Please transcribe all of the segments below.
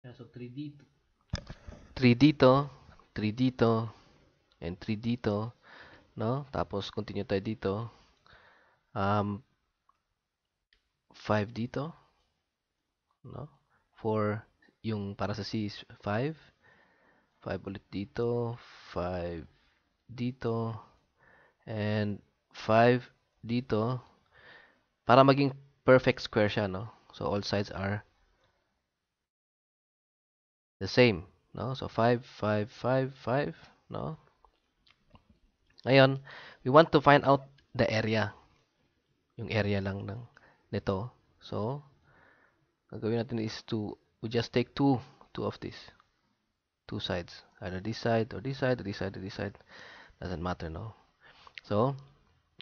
Yeah, so 3 dito. 3 dito, 3 dito, and 3 dito, no? Tapos continue tayo dito. 5 dito, no? 4 yung para sa C is 5. 5 ulit dito, 5 dito, and 5 dito para maging perfect square siya, no? So all sides are the same, no? So 5, 5, 5, 5, no? Ngayon, we want to find out the area, yung area lang ng nito. So, gagawin natin is we just take two of these, two sides, either this side or this side or this side or this side, doesn't matter, no? So,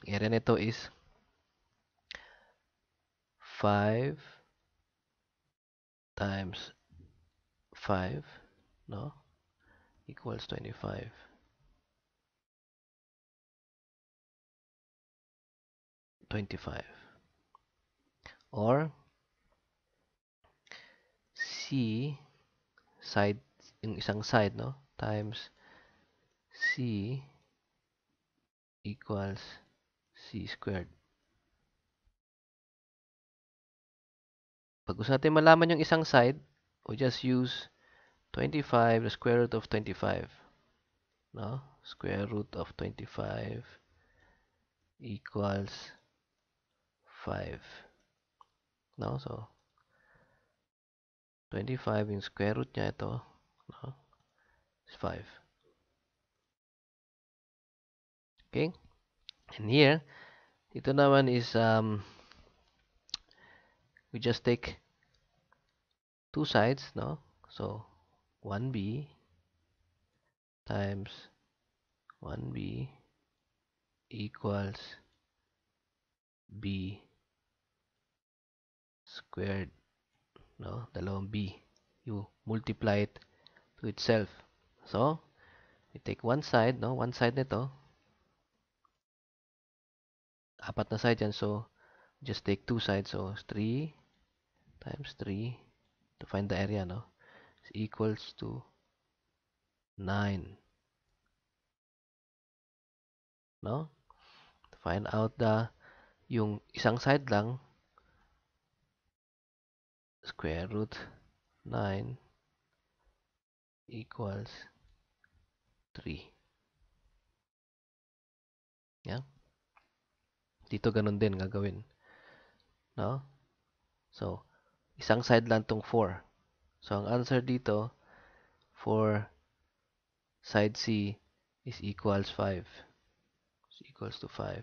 area nito is 5 times 5, no? Equals 25. 25. Or, C, side, yung isang side, no? Times C equals C squared. Pag gusto natin malaman yung isang side, we just use 25, the square root of 25. No? Square root of 25 equals 5. No? So, 25 yung square root niya ito, no? Is 5. Okay? And here, ito naman is, we just take two sides, no? So, 1b times 1b equals b squared, no? Dalawang b. You multiply it to itself. So, we take one side, no? One side nito. Apat na side yan. So, just take two sides. So, 3 times 3 to find the area, no? Is equals to 9. No? To find out yung isang side lang, square root 9 equals 3. Yeah? Dito ganun din gagawin. No? So, isang side lang tong 4. So, ang answer dito for side C is equals 5. Is equals to 5.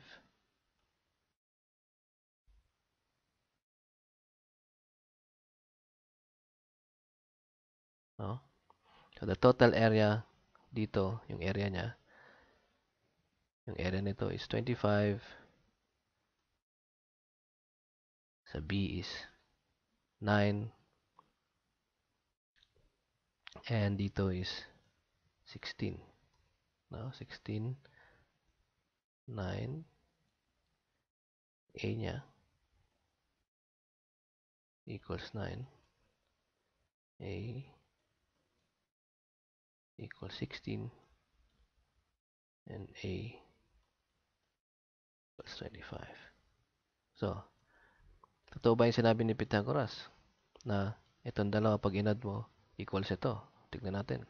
No? So, the total area dito, yung area niya, yung area nito is 25. Sa B is 9. And dito is 16. No? 16, 9. A niya equals 9. A equals 16. And A equals 25. So, totoo ba yung sinabi ni Pythagoras na itong dalawa pag inad mo equals ito? Tignan natin.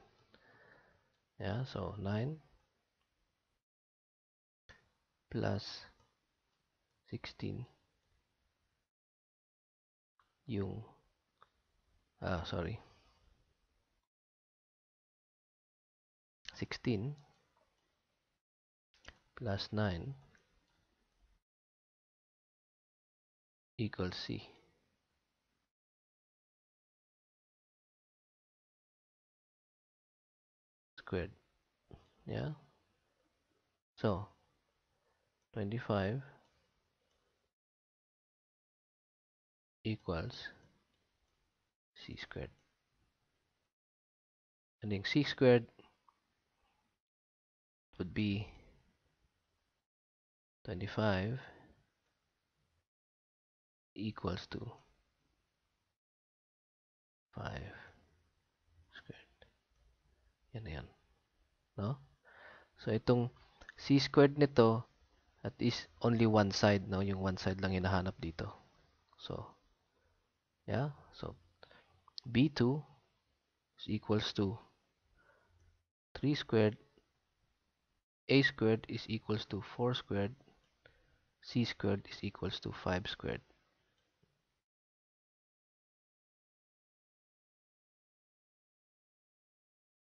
Yeah, so 9 plus 16 yung sorry. 16 plus 9 equals C squared. Yeah. So, 25 equals C squared. And then C squared would be 25 equals to 5. Yan na yan. No? So, itong c squared nito, at is only one side, no? Yung one side lang hinahanap dito. So, yeah. So, b2 is equals to 3 squared. A squared is equals to 4 squared. C squared is equals to 5 squared.